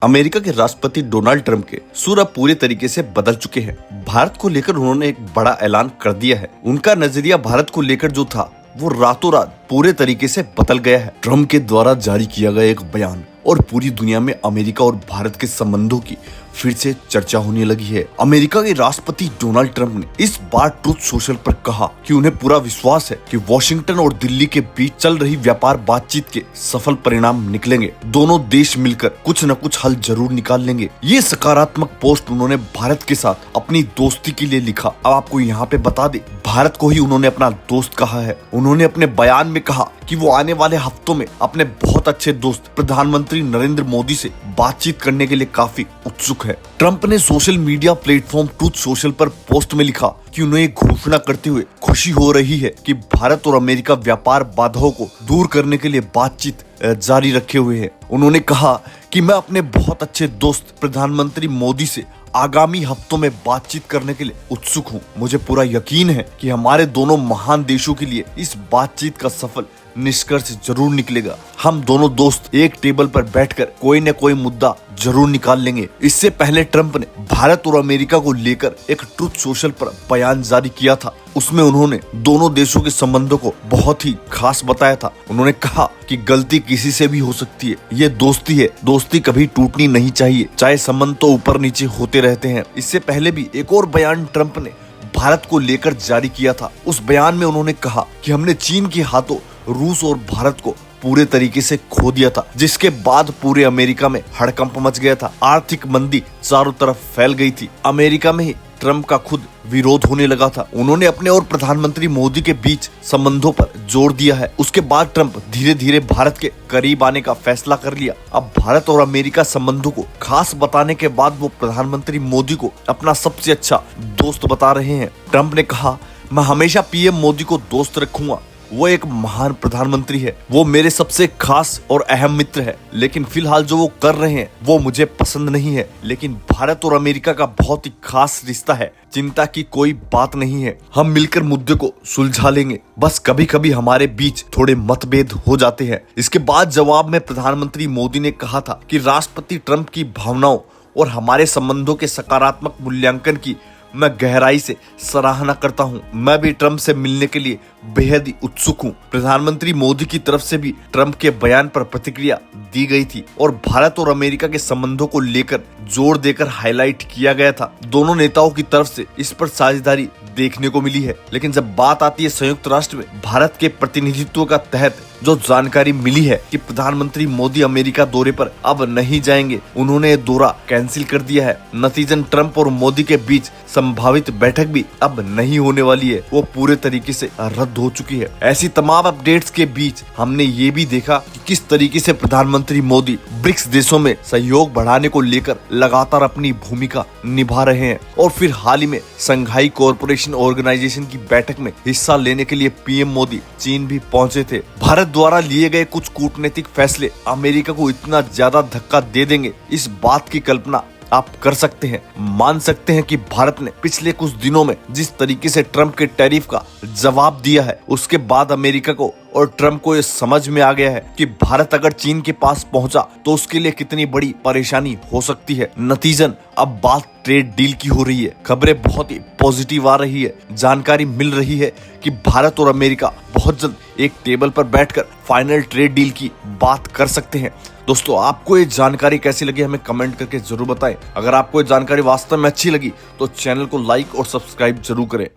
America के राष्ट्रपति Donald Trump के सुर अब पूरे तरीके से बदल चुके हैं। भारत को लेकर उन्होंने एक बड़ा ऐलान कर दिया है। उनका नजरिया भारत को लेकर जो था वो रातों रात पूरे तरीके से बदल गया है। ट्रंप के द्वारा जारी किया गया एक बयान और पूरी दुनिया में अमेरिका और भारत के संबंधों की फिर से चर्चा होने लगी है। अमेरिका के राष्ट्रपति डोनाल्ड ट्रंप ने इस बार ट्रूथ सोशल पर कहा कि उन्हें पूरा विश्वास है कि वॉशिंगटन और दिल्ली के बीच चल रही व्यापार बातचीत के सफल परिणाम निकलेंगे। दोनों देश मिलकर कुछ न कुछ हल जरूर निकाल लेंगे। ये सकारात्मक पोस्ट उन्होंने भारत के साथ अपनी दोस्ती के लिए लिखा। अब आपको यहाँ पे बता दे, भारत को ही उन्होंने अपना दोस्त कहा है। उन्होंने अपने बयान में कहा कि वो आने वाले हफ्तों में अपने बहुत अच्छे दोस्त प्रधानमंत्री नरेंद्र मोदी से बातचीत करने के लिए काफी उत्सुक है। ट्रंप ने social media platform truth social पर पोस्ट में लिखा कि उन्हें एक घोषणा करते हुए खुशी हो रही है कि भारत और अमेरिका व्यापार बाधाओं को दूर करने के लिए बातचीत जारी रखे हुए है। उन्होंने कहा कि मैं अपने बहुत अच्छे दोस्त प्रधानमंत्री मोदी से आगामी हफ्तों में बातचीत करने के लिए उत्सुक हूँ। मुझे पूरा यकीन है कि हमारे दोनों महान देशों के लिए इस बातचीत का सफल निष्कर्ष जरूर निकलेगा। हम दोनों दोस्त एक टेबल पर बैठकर कोई न कोई मुद्दा जरूर निकाल लेंगे। इससे पहले ट्रंप ने भारत और अमेरिका को लेकर एक ट्रूथ सोशल पर बयान जारी किया था। उसमें उन्होंने दोनों देशों के संबंधों को बहुत ही खास बताया था। उन्होंने कहा कि गलती किसी से भी हो सकती है, ये दोस्ती है, दोस्ती कभी टूटनी नहीं चाहिए, चाहे संबंध तो ऊपर नीचे होते रहते हैं। इससे पहले भी एक और बयान ट्रंप ने भारत को लेकर जारी किया था। उस बयान में उन्होंने कहा कि हमने चीन के हाथों रूस और भारत को पूरे तरीके से खो दिया था, जिसके बाद पूरे अमेरिका में हड़कंप मच गया था। आर्थिक मंदी चारों तरफ फैल गई थी। अमेरिका में ही ट्रंप का खुद विरोध होने लगा था। उन्होंने अपने और प्रधानमंत्री मोदी के बीच संबंधों पर जोर दिया है। उसके बाद ट्रंप धीरे धीरे भारत के करीब आने का फैसला कर लिया। अब भारत और अमेरिका संबंधों को खास बताने के बाद वो प्रधानमंत्री मोदी को अपना सबसे अच्छा दोस्त बता रहे हैं। ट्रंप ने कहा, मैं हमेशा पीएम मोदी को दोस्त रखूंगा। वो एक महान प्रधानमंत्री है, वो मेरे सबसे खास और अहम मित्र है। लेकिन फिलहाल जो वो कर रहे हैं वो मुझे पसंद नहीं है। लेकिन भारत और अमेरिका का बहुत ही खास रिश्ता है, चिंता की कोई बात नहीं है। हम मिलकर मुद्दे को सुलझा लेंगे, बस कभी कभी हमारे बीच थोड़े मतभेद हो जाते हैं। इसके बाद जवाब में प्रधानमंत्री मोदी ने कहा था कि राष्ट्रपति ट्रंप की भावनाओं और हमारे संबंधों के सकारात्मक मूल्यांकन की मैं गहराई से सराहना करता हूं। मैं भी ट्रंप से मिलने के लिए बेहद ही उत्सुक हूं। प्रधानमंत्री मोदी की तरफ से भी ट्रंप के बयान पर प्रतिक्रिया दी गई थी और भारत और अमेरिका के संबंधों को लेकर जोर देकर हाईलाइट किया गया था। दोनों नेताओं की तरफ से इस पर साझेदारी देखने को मिली है। लेकिन जब बात आती है संयुक्त राष्ट्र में भारत के प्रतिनिधित्व का तहत जो जानकारी मिली है कि प्रधानमंत्री मोदी अमेरिका दौरे पर अब नहीं जाएंगे, उन्होंने दौरा कैंसिल कर दिया है। नतीजन ट्रंप और मोदी के बीच संभावित बैठक भी अब नहीं होने वाली है, वो पूरे तरीके से रद्द हो चुकी है। ऐसी तमाम अपडेट्स के बीच हमने ये भी देखा कि किस तरीके से प्रधानमंत्री मोदी ब्रिक्स देशों में सहयोग बढ़ाने को लेकर लगातार अपनी भूमिका निभा रहे हैं। और फिर हाल ही में संघाई कोऑपरेशन ऑर्गेनाइजेशन की बैठक में हिस्सा लेने के लिए पीएम मोदी चीन भी पहुंचे थे। भारत द्वारा लिए गए कुछ कूटनीतिक फैसले अमेरिका को इतना ज्यादा धक्का दे देंगे, इस बात की कल्पना आप कर सकते हैं। मान सकते हैं कि भारत ने पिछले कुछ दिनों में जिस तरीके से ट्रंप के टैरिफ का जवाब दिया है, उसके बाद अमेरिका को और ट्रंप को ये समझ में आ गया है कि भारत अगर चीन के पास पहुंचा तो उसके लिए कितनी बड़ी परेशानी हो सकती है। नतीजन अब बात ट्रेड डील की हो रही है। खबरें बहुत ही पॉजिटिव आ रही है। जानकारी मिल रही है कि भारत और अमेरिका बहुत जल्द एक टेबल पर बैठकर फाइनल ट्रेड डील की बात कर सकते हैं। दोस्तों, आपको ये जानकारी कैसी लगी हमें कमेंट करके जरूर बताएं। अगर आपको ये जानकारी वास्तव में अच्छी लगी तो चैनल को लाइक और सब्सक्राइब जरूर करें।